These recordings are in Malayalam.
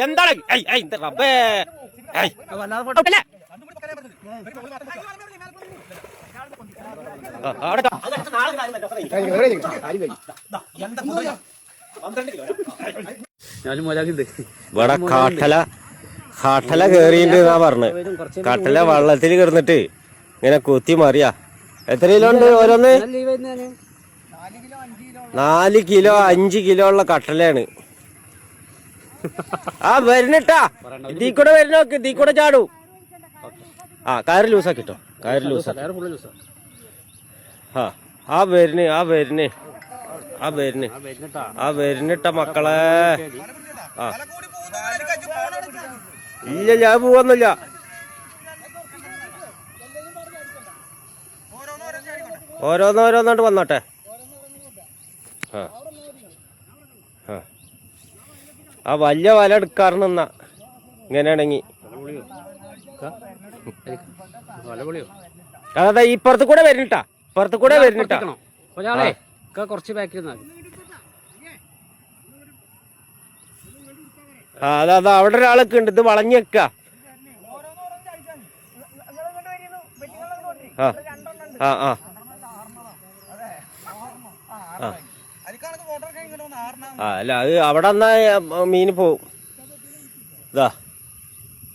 എന്താണ് റബ്ബേ ഇവിടെ കാട്ടല കേറിണ്ട് എന്നാ പറഞ്ഞത്. കാട്ടല വെള്ളത്തിൽ കിടന്നിട്ട് ഇങ്ങനെ കുത്തി മറിയാ. എത്ര കിലോ ഉണ്ട് ഓരോന്ന്? 4 കിലോ 5 കിലോ ഉള്ള കട്ടലയാണ്. ആ വരുന്നിട്ടാ, ഇതീ കൂടെ വരുന്നോക്ക്, ഇതീ കൂടെ ചാടൂ. ആ കയറ് ലൂസാക്കിട്ടോ, കയറ് ലൂസാ. ആ വരുന്നിട്ട മക്കളെ. ആ ഇല്ല ഞാൻ പോവൊന്നുമില്ല. ഓരോന്നോരോന്നോട്ട് വന്നോട്ടെ. ആ വലിയ വല എടുക്കാറുണ്ടെന്നാ ഇങ്ങനെയാണെങ്കി. അതാ ഇപ്പുറത്ത് കൂടെ വരുന്നിട്ടാ, ഇപ്പുറത്ത് കൂടെ വരുന്നിട്ടാ. ആ അതാ അവിടെ ഒരാളൊക്കെ ഉണ്ട്. ഇത് വളഞ്ഞു വെക്ക. ആ ആ ആ ആ അല്ല അത് അവിടെ എന്നാ മീന് പോവും. ഇതാ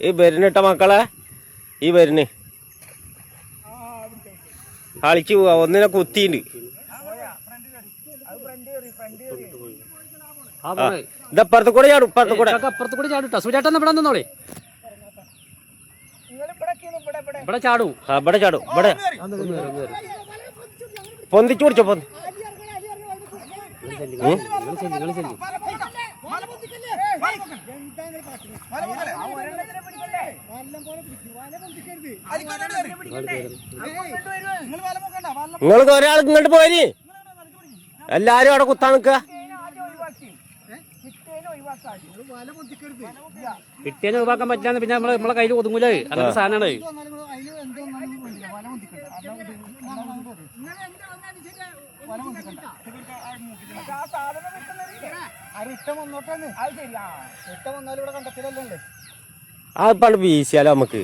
ഈ വരുന്നിട്ട മക്കളെ, ഈ വരുന്ന് കളിച്ചു പോവാ. ഒന്നിനെ കുത്തിണ്ട്. ഇതപ്പുറത്ത് കൂടെ ചാടും, ഇപ്പുറത്ത് കൂടെ ചാടും. ഇവിടെ ചാടും. ഇവിടെ പൊന്തിച്ചു പിടിച്ചോ. നിങ്ങൾക്ക് ഒരാൾ ഇങ്ങോട്ട് പോയി, എല്ലാരും അവിടെ കുത്താൻ നിക്ക. കിട്ടിയ ഒഴിവാക്കാൻ പറ്റില്ല. പിന്നെ നമ്മളെ കയ്യിൽ ഒതുങ്ങൂല. അങ്ങനത്തെ സാധനമാണ്. അതിപ്പാണ് വീശിയാലോ നമുക്ക്.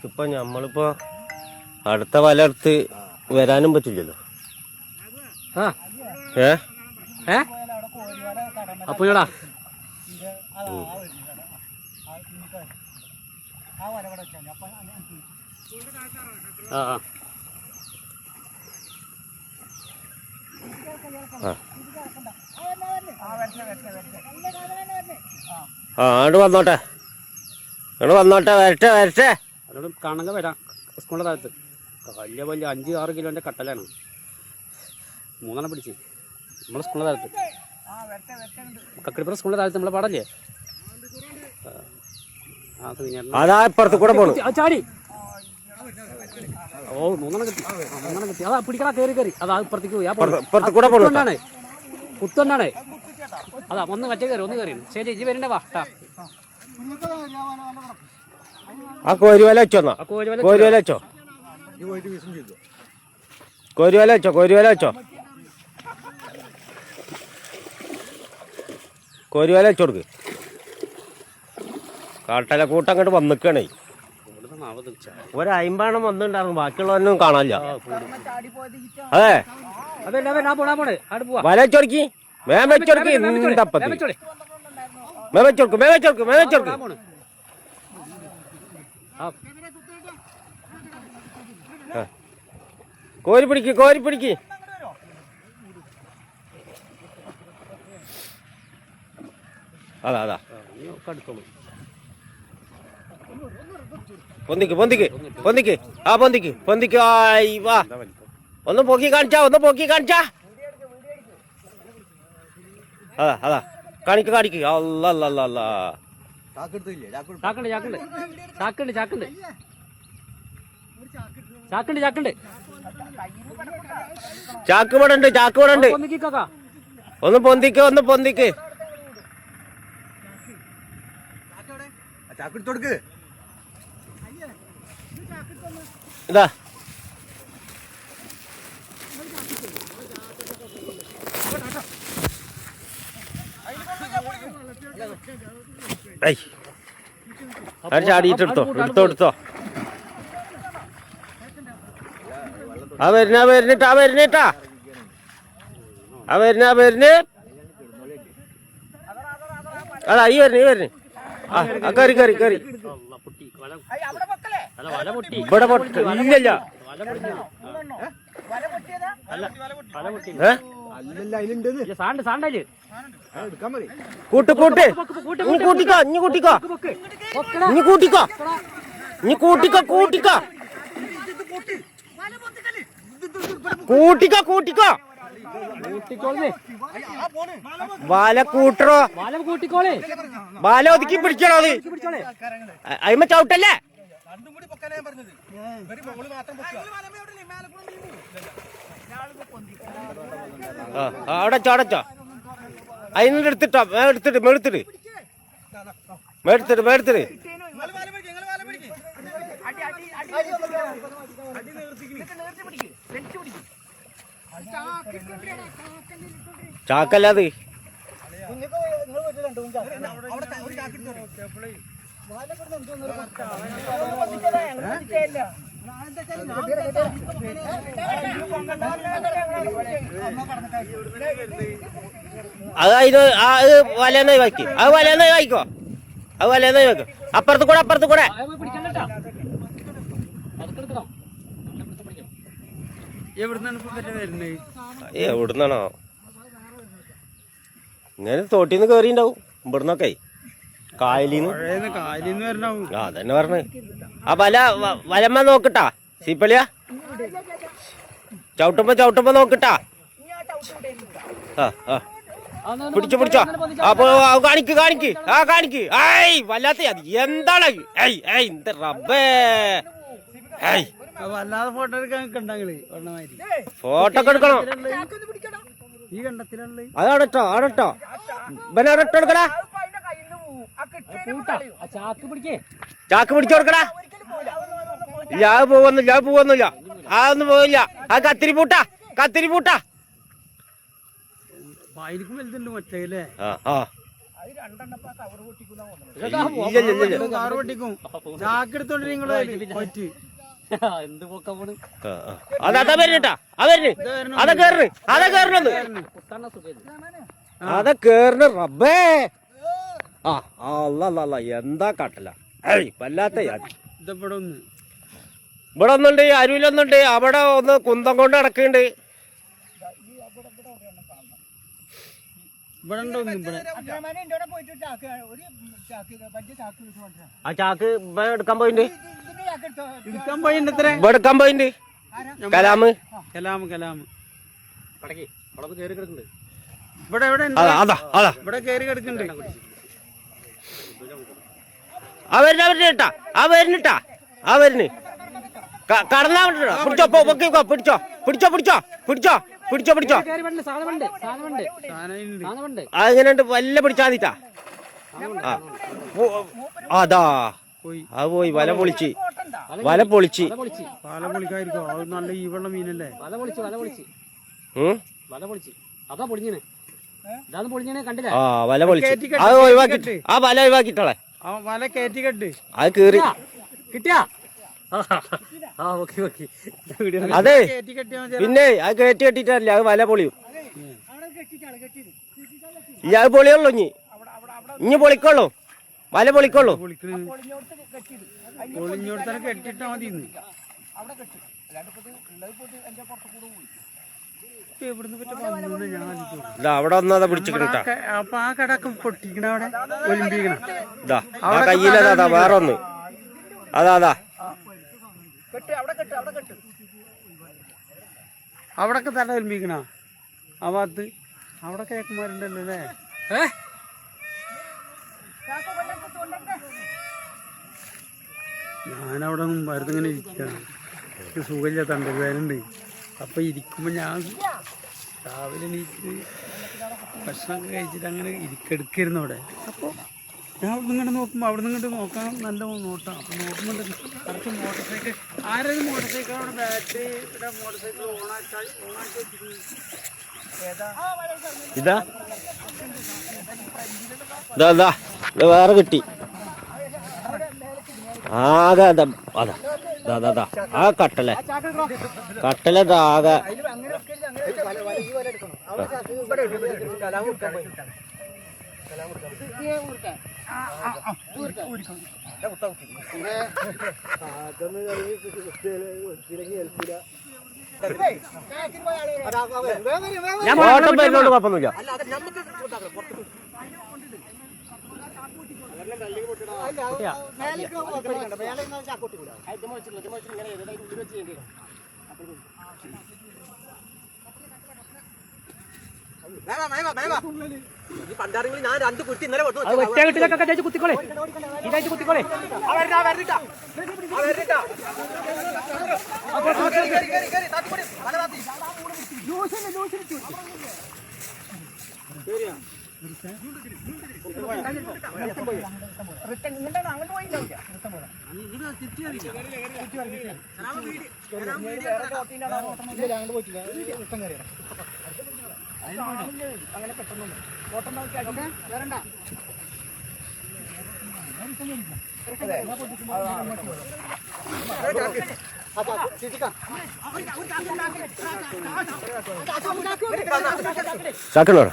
ഇപ്പൊ നമ്മളിപ്പോ അടുത്ത വല എടുത്ത് വരാനും പറ്റില്ലല്ലോ. അപ്പോഴാ അങ്ങോട്ട് വന്നോട്ടെ, വരട്ടെ. അതോട് കാണാൻ വരാം. സ്കൂളിന്റെ താഴത്ത് വലിയ 5-6 കിലോന്റെ കട്ടലാണ്. 3 പിടിച്ച് നമ്മളെ സ്കൂളിന്റെ താഴത്ത്, കക്കിടിപ്പുറം സ്കൂളിന്റെ താഴത്ത് നമ്മളെ പാടല്ലേ. ചാടി. ഓ 3 കിട്ടി. അതാ പിടിക്കടാ, കയറി. അതാ ഇപ്പുറത്തേക്ക് പോയി. കുത്തൊണ്ടാണ്. അതാ ഒന്ന് മറ്റേ കയറി. ശരി ഇജ്ജ് വരണ്ടേ, വാ. ആ കോരുവല വെച്ചോ, കോരുവല വെച്ചോ. കോരുവല വെച്ചോടുക്ക്. കാട്ടല കൂട്ടം അങ്ങോട്ട് വന്നിക്കണേ. 50 വന്നിട്ടുണ്ടായിരുന്നു, ബാക്കിയുള്ളവരൊന്നും കാണാനില്ല. അതെ വല വെച്ചോടുക്കി, മേം വെച്ചോടുക്കി. എന്തപ്പത്തി മേവച്ചോർക്ക്. കോരി പിടിക്ക്. അതാ പൊന്തിക്ക്. ആ പൊന്തിക്ക്. വാ, ഒന്ന് പൊക്കി കാണിച്ചാ. അതാ കാണിക്ക്. അല്ല ചാക്ക് ഇവിടെ ഉണ്ട്. ഒന്ന് പൊന്തിക്ക് ഒന്ന് പൊന്തിക്ക്. ഇതാ ചാടിയിട്ടെടുത്തോ എടുത്തോ. ആ വരുന്നിട്ടാ അതാ ഈ വരുന്നു. ആ കറി ഇവിടെ പൊട്ട് ഇല്ലല്ല. കൂട്ടിക്കോ വല കൂട്ടറോ, വല ഒതുക്കി പിടിക്കണോ? അത് അയിമ ചവിട്ടല്ലേ? അവിടെ ചടച്ചോ അതിന് എടുത്തിട്ടോ, മേടുത്തിട്ട് ചാക്കല്ലാത്. അത് വലന്നായി വായിക്കോ, അത് വലന്നായി വെക്കോ. അപ്പുറത്ത് കൂടെ എവിടുന്നാണോ ഇങ്ങനെ തോട്ടിന്ന് കേറിണ്ടാവും. ഇവിടുന്നൊക്കെ കായലിന്ന് അതന്നെ പറഞ്ഞ്. ആ വലമ്മ നോക്കട്ടാ സീപ്പളിയാ, ചവിട്ടുമ്പോ നോക്കട്ടാ. പിടിച്ചോ അപ്പൊ കാണിക്ക്. ആയ് വല്ലാത്ത എന്താണ് റബ്ബേ. ഫോട്ടോ ഒക്കെ എടുക്കണോ? അതടട്ടോ എടുക്കടാ. ചാക്ക് പിടിച്ചു കൊടുക്കടാ. ഞാൻ പോവൊന്നുമില്ല. അതൊന്നും പോവില്ല. ആ കത്തിരി പൂട്ടാ. അതാ വരുന്നിട്ടാ. അതാ കേറണ് റബ്ബേ. അല്ല എന്താ കാട്ടല വല്ലാത്ത. ഇവിടെ ഒന്നുണ്ട്, അരുവിലൊന്നുണ്ട്. അവിടെ ഒന്ന് കുന്തം കൊണ്ട് കിടക്കുന്നുണ്ട്. ആ ചാക്ക് എടുക്കാൻ പോയിണ്ട്. കലാമ് അവരിന് കടന്നാ പിടിച്ചോ. അതെങ്ങനെയുണ്ട്? വല്ല പിടിച്ചാന്നിട്ടാ. അതാ അത് പോയി. വല പൊളിച്ച് നല്ല ഈ വെള്ളം മീനല്ലേ. വല പൊളിച്ച് അത് ഒഴിവാക്കിട്ട് ആ വല ഒഴിവാക്കിട്ടോളെ. വല കയറ്റി കെട്ട്. അത് കേറി കിട്ടിയാ. അതെ പിന്നെ അത് കയറ്റി കെട്ടിട്ടല്ലേ അത് വല പൊളിയും. അത് പൊളിയുള്ളൂ. ഇനി പൊളിക്കുള്ളൂ, വല പൊളിക്കുള്ളൂ. കെട്ടിട്ടാ മതി. അവിടെ ഒന്നാ പിടിച്ചിട്ടാ. അപ്പൊ ആ കടക്കം പൊട്ടിക്കണ അവിടെ ഒലിമ്പിക്കണ. കയ്യിലതാ വേറെ ഒന്ന്. അതാ അവിടൊക്കെ തല ഒലിമ്പിക്കണ ആ ഭാഗത്ത്. അവിടെ കേക്കുമാരുണ്ടല്ലോ അല്ലേ. ഞാനവിടെ മരുന്നിങ്ങനെ ഇരിക്കുകയാണ്. സുഖമില്ല, തണ്ടൽ വേനുണ്ട്. അപ്പൊ ഇരിക്കുമ്പോ ഞാൻ രാവിലെ എണീറ്റ് ഭക്ഷണമൊക്കെ കഴിച്ചിട്ട് അങ്ങനെ കിടക്കിരുന്നു അവിടെ. അപ്പോൾ ഞാൻ അവിടെ നിന്ന് നോക്കുമ്പോൾ അവിടെ നിന്ന് നോക്കാൻ നല്ല നോട്ടാണ്. അപ്പോൾ നോക്കുമ്പോൾ കറക്റ്റ് മോട്ടോർ സൈക്കിൾ ആരെങ്കിലും മോട്ടോർ സൈക്കിൾ അവിടെ ബാറ്ററി മോട്ടോർ സൈക്കിൾ ഓണാക്കി വെച്ചിരിക്കുന്നു. ഇതാ ഇതാ ഇതാ ഇത് വേറെ കിട്ടി. ആകെ അതാ അതാ അതാ അതാ ആ കട്ടല ആകെ ഓട്ടം വരുന്നോണ്ട് കുഴപ്പമൊന്നുമില്ല. ഞാൻ 2 കുറ്റി ഇന്നലെ കുത്തിക്കോളെ ഇതായിട്ട് കുത്തിക്കോളെ അങ്ങനെ പെട്ടെന്ന് ഓട്ടം നോക്കി വരണ്ട. ചാക്കണോ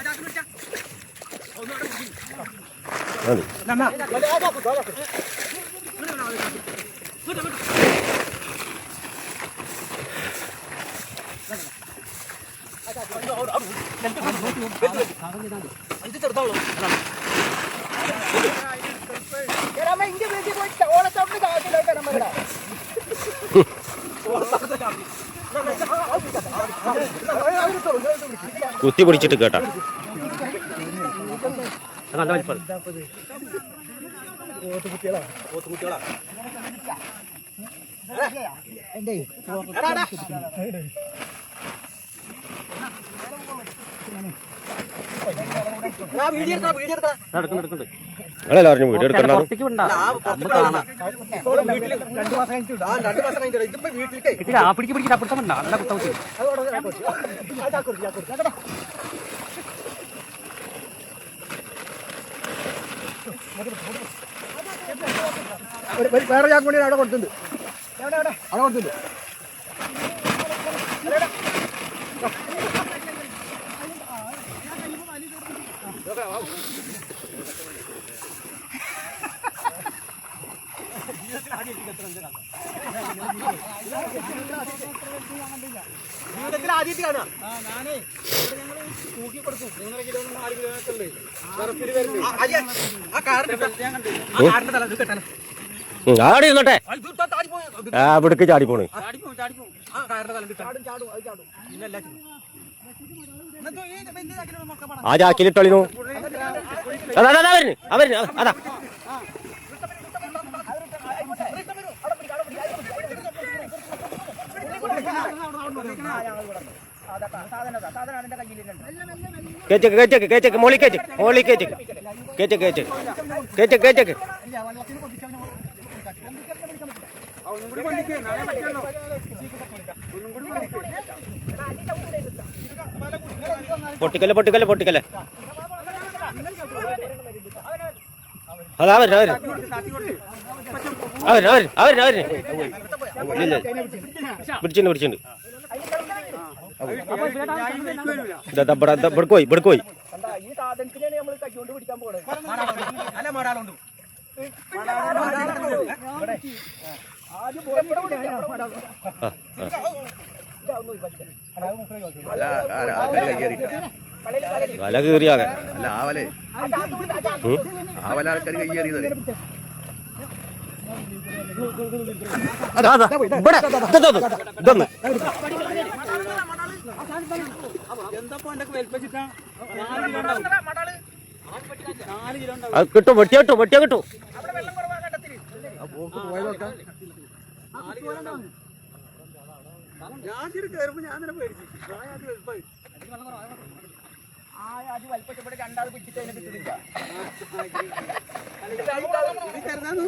കുത്തി പിടിച്ചിട്ട് കേട്ടാ. നല്ല വലിപ്പം. നിങ്ങളെല്ലാം അറിഞ്ഞു വീഡിയോ എടുക്കണ്ട. പിടിക്ക് അപ്പുറത്തെ നല്ല കുത്തം വേറെ ചാക്കുണ്ടി അവിടെ കൊടുത്തിട്ടുണ്ട്. അവിടെ കൊടുത്തിട്ടുണ്ട്. ആദ്യമായിട്ട് കാണാം. ഞാനേ തൂക്കി കൊടുക്കും 3 കിലോ 4 കിലോ ആടി ഇരുന്നോട്ടെ. ഇവിടേക്ക് ചാടിപ്പോണ്. ആ ചാക്കിലിട്ടളിനു. അതാ അവരിന് അവരിന് അതാ കേച്ചക്ക് മോളി കേച്ചക്ക് പൊട്ടിക്കല്ലേ അതാ അവര് പിടിച്ചിട്ടുണ്ട് ഇവിടെ പോയി വല കീറിയാകെ കിട്ടും. വെട്ടിയാ കിട്ടും. അത് വലിപ്പത്തിൽ രണ്ടാൾ പിടിച്ചിട്ട് അതിനെ കിട്ടുന്നില്ല. ചെറുതാണ്